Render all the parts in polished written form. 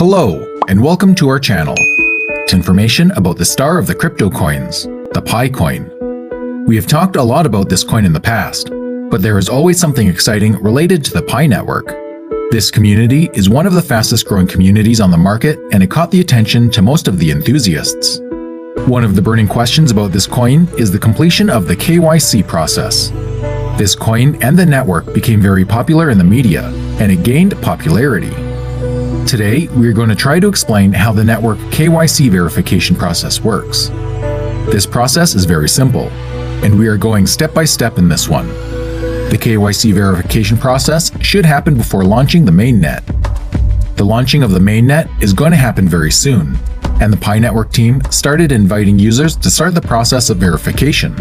Hello, and welcome to our channel. It's information about the star of the crypto coins, the Pi coin. We have talked a lot about this coin in the past, but there is always something exciting related to the Pi network. This community is one of the fastest growing communities on the market, and it caught the attention to most of the enthusiasts. One of the burning questions about this coin is the completion of the K.Y.C process. This coin and the network became very popular in the media, and it gained popularity. Today, we are going to try to explain how the network K.Y.C verification process works. This process is very simple, and we are going step by step in this one. The K.Y.C verification process should happen before launching the mainnet. The launching of the mainnet is going to happen very soon, and the Pi network team started inviting users to start the process of verification.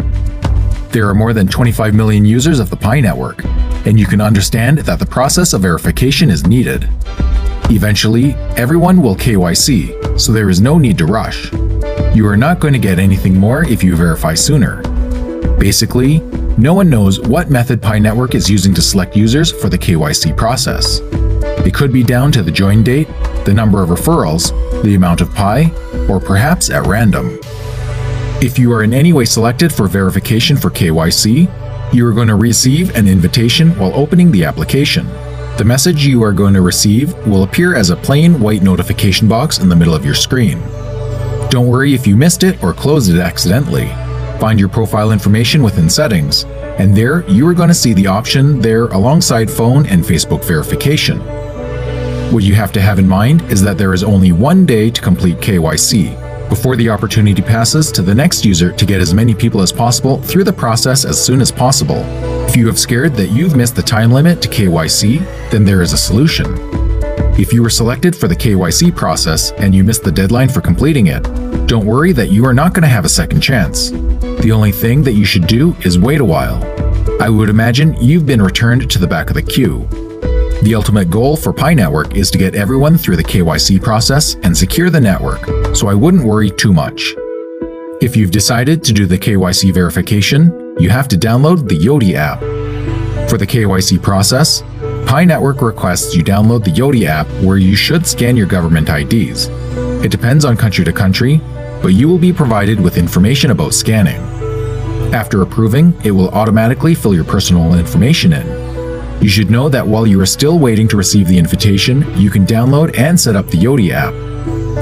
There are more than 25 million users of the Pi network, and you can understand that the process of verification is needed. Eventually, everyone will K.Y.C, so there is no need to rush. You are not going to get anything more if you verify sooner. Basically, no one knows what method Pi network is using to select users for the K.Y.C process. It could be down to the join date, the number of referrals, the amount of Pi, or perhaps at random. If you are in any way selected for verification for K.Y.C, you are going to receive an invitation while opening the application. The message you are going to receive will appear as a plain white notification box in the middle of your screen. Don't worry if you missed it or closed it accidentally. Find your profile information within settings, and there you are going to see the option there alongside phone and Facebook verification. What you have to have in mind is that there is only one day to complete K.Y.C, before the opportunity passes to the next user to get as many people as possible through the process as soon as possible. If you have scared that you've missed the time limit to K.Y.C, then there is a solution. If you were selected for the K.Y.C process and you missed the deadline for completing it, don't worry that you are not going to have a second chance. The only thing that you should do is wait a while. I would imagine you've been returned to the back of the queue. The ultimate goal for Pi network is to get everyone through the K.Y.C process and secure the network, so I wouldn't worry too much. If you've decided to do the K.Y.C verification, you have to download the Yoti app. For the K.Y.C process, Pi network requests you download the Yoti app, where you should scan your government IDs. It depends on country to country, but you will be provided with information about scanning. After approving, it will automatically fill your personal information in. You should know that while you are still waiting to receive the invitation, you can download and set up the Yoti app.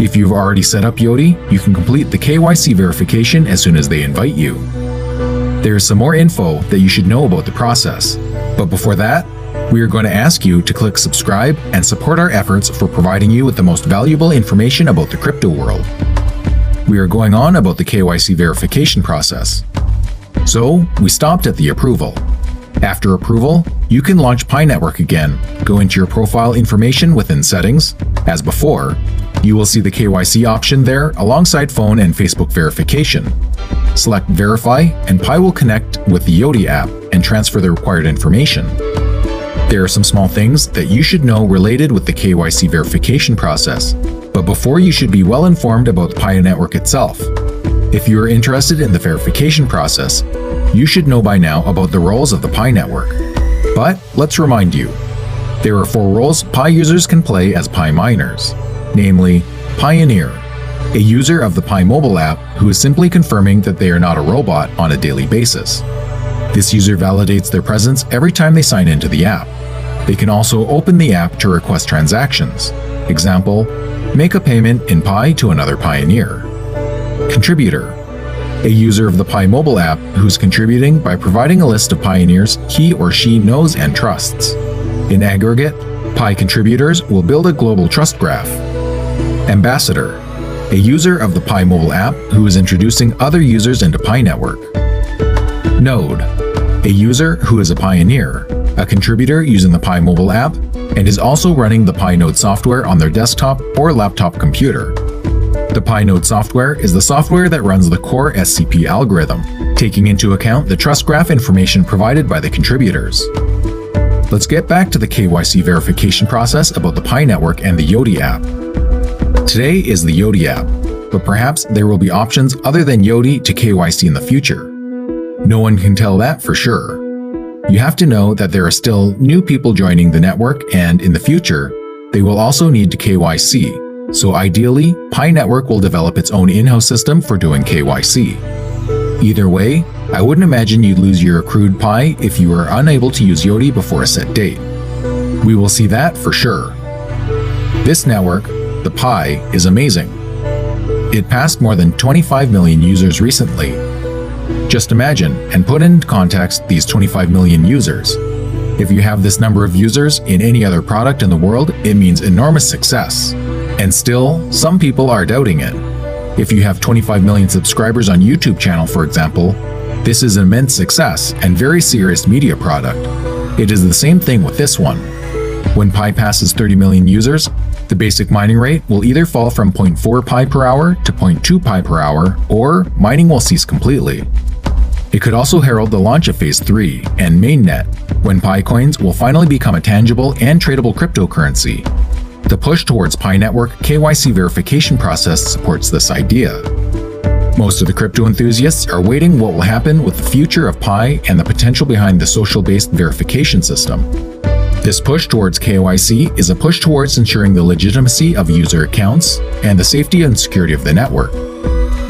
If you've already set up Yoti, you can complete the K.Y.C verification as soon as they invite you. There is some more info that you should know about the process, but before that, we are going to ask you to click subscribe and support our efforts for providing you with the most valuable information about the crypto world. We are going on about the K.Y.C verification process. So, we stopped at the approval. After approval, you can launch Pi network again, go into your profile information within settings. As before, you will see the K.Y.C option there alongside phone and Facebook verification. Select Verify, and Pi will connect with the Yoti app and transfer the required information. There are some small things that you should know related with the K.Y.C verification process, but before you should be well informed about the Pi network itself. If you are interested in the verification process, you should know by now about the roles of the Pi network. But let's remind you, there are 4 roles Pi users can play as Pi miners, namely Pioneer, a user of the Pi mobile app who is simply confirming that they are not a robot on a daily basis. This user validates their presence every time they sign into the app. They can also open the app to request transactions. Example, make a payment in Pi to another Pioneer. Contributor, a user of the Pi mobile app who's contributing by providing a list of pioneers he or she knows and trusts. In aggregate, Pi contributors will build a global trust graph. Ambassador, a user of the Pi mobile app who is introducing other users into Pi network. Node, a user who is a pioneer, a contributor using the Pi mobile app, and is also running the Pi Node software on their desktop or laptop computer. The Pi Node software is the software that runs the core SCP algorithm, taking into account the trust graph information provided by the contributors. Let's get back to the K.Y.C verification process about the Pi network and the Yoti app. Today is the Yoti app, but perhaps there will be options other than Yoti to K.Y.C in the future. No one can tell that for sure. You have to know that there are still new people joining the network, and in the future, they will also need to K.Y.C, So ideally, Pi Network will develop its own in-house system for doing KYC. Either way, I wouldn't imagine you'd lose your accrued Pi if you were unable to use Yoti before a set date. We will see that for sure. This network, the Pi, is amazing. It passed more than 25 million users recently. Just imagine and put into context these 25 million users. If you have this number of users in any other product in the world, it means enormous success. And still, some people are doubting it. If you have 25 million subscribers on YouTube channel, for example, this is an immense success and very serious media product. It is the same thing with this one. When Pi passes 30 million users, the basic mining rate will either fall from 0.4 Pi per hour to 0.2 Pi per hour, or mining will cease completely. It could also herald the launch of Phase 3 and mainnet, when Pi coins will finally become a tangible and tradable cryptocurrency. The push towards Pi Network KYC verification process supports this idea. Most of the crypto enthusiasts are waiting what will happen with the future of Pi and the potential behind the social-based verification system. This push towards KYC is a push towards ensuring the legitimacy of user accounts and the safety and security of the network.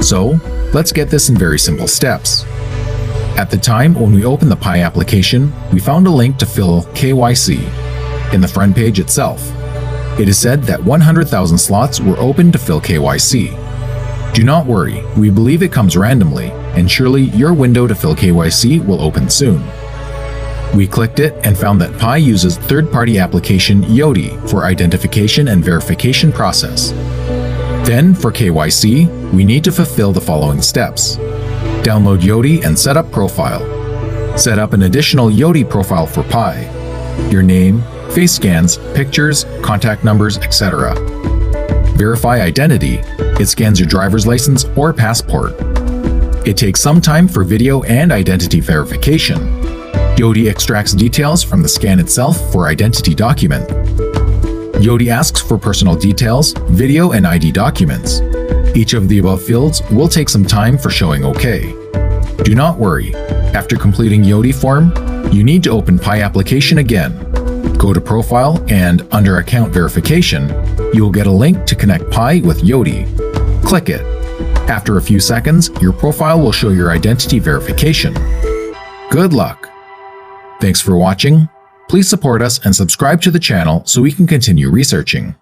So, let's get this in very simple steps. At the time when we opened the Pi application, we found a link to fill KYC in the front page itself. It is said that 100,000 slots were open to fill KYC. Do not worry, we believe it comes randomly, and surely your window to fill KYC will open soon. We clicked it and found that Pi uses third-party application Yoti for identification and verification process. Then, for KYC, we need to fulfill the following steps. Download Yoti and set up profile. Set up an additional Yoti profile for Pi. Your name, face scans, pictures, contact numbers, etc. Verify identity. It scans your driver's license or passport. It takes some time for video and identity verification. Yoti extracts details from the scan itself for identity document. Yoti asks for personal details, video, and ID documents. Each of the above fields will take some time for showing OK. Do not worry. After completing Yoti form, you need to open Pi application again. Go to Profile and under Account Verification, you will get a link to connect Pi with Yoti. Click it. After a few seconds, your profile will show your identity verification. Good luck! Thanks for watching. Please support us and subscribe to the channel so we can continue researching.